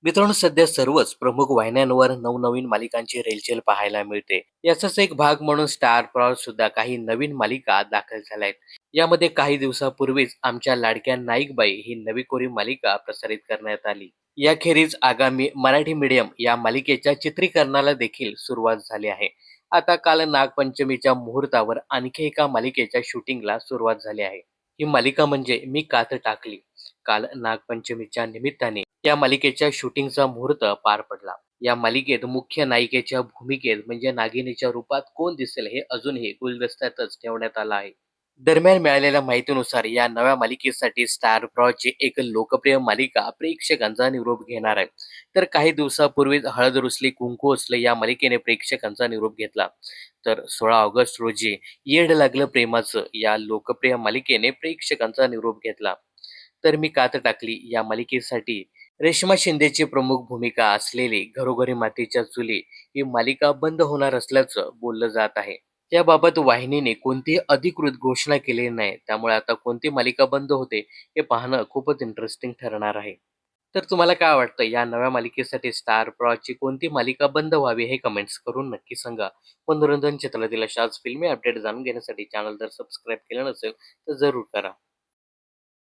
मित्रांनो, सध्या सर्वच प्रमुख वाहिन्यांवर नवनवीन मालिकांची रेलचेल पाहायला मिळते. याचाच एक भाग म्हणून स्टार प्रवाह सुद्धा काही नवीन मालिका दाखल झाल्या आहेत. यामध्ये काही दिवसापूर्वीच आमच्या लाडक्या नाईकबाई ही नवी कोरी मालिका प्रसारित करण्यात आली. याखेरीज आगामी मराठी मीडियम या मालिकेच्या चित्रीकरणाला देखील सुरुवात झाली आहे. आता काल नागपंचमीच्या मुहूर्तावर आणखी एका मालिकेच्या शूटिंगला सुरुवात झाली आहे. ही मालिका म्हणजे मी कात टाकली. काल नागपंचमीच्या निमित्ताने या मालिकेच्या शूटिंगचा मुहूर्त पार पडला. या मालिकेत मुख्य नायिकेच्या भूमिकेत म्हणजे नागिनीच्या रूपात कोण दिसेल हे अजूनही गुलदस्त्यातच ठेवण्यात आलं आहे. दरम्यान मिळालेल्या माहितीनुसार या नव्या मालिकेसाठी स्टार प्रवाहची एक लोकप्रिय मालिका प्रेक्षकांचा निरोप घेणार आहे. तर काही दिवसापूर्वीच हळद रुसली कुंकू असलं या मालिकेने प्रेक्षकांचा निरोप घेतला. तर 16 ऑगस्ट रोजी येड लागलं प्रेमाचं या लोकप्रिय मालिकेने प्रेक्षकांचा निरोप घेतला. तर मी कात टाकली या मालिकेसाठी रेश्मा शिंदेची प्रमुख भूमिका असलेली घरोघरी मातीच्या चुली ही मालिका बंद होणार असल्याचं बोललं जात आहे. याबाबत वाहिनीने कोणतीही अधिकृत घोषणा केलेली नाही. त्यामुळे आता कोणती मालिका बंद होते हे पाहणं खूपच इंटरेस्टिंग ठरणार आहे. तर तुम्हाला काय वाटतं, या नव्या मालिकेसाठी स्टार प्रवाहची कोणती मालिका बंद व्हावी हे कमेंट्स करून नक्की सांगा. मनोरंजन क्षेत्रातील अशाच फिल्मी अपडेट जाणून घेण्यासाठी चॅनल जर सबस्क्राईब केलं नसेल तर जरूर करा.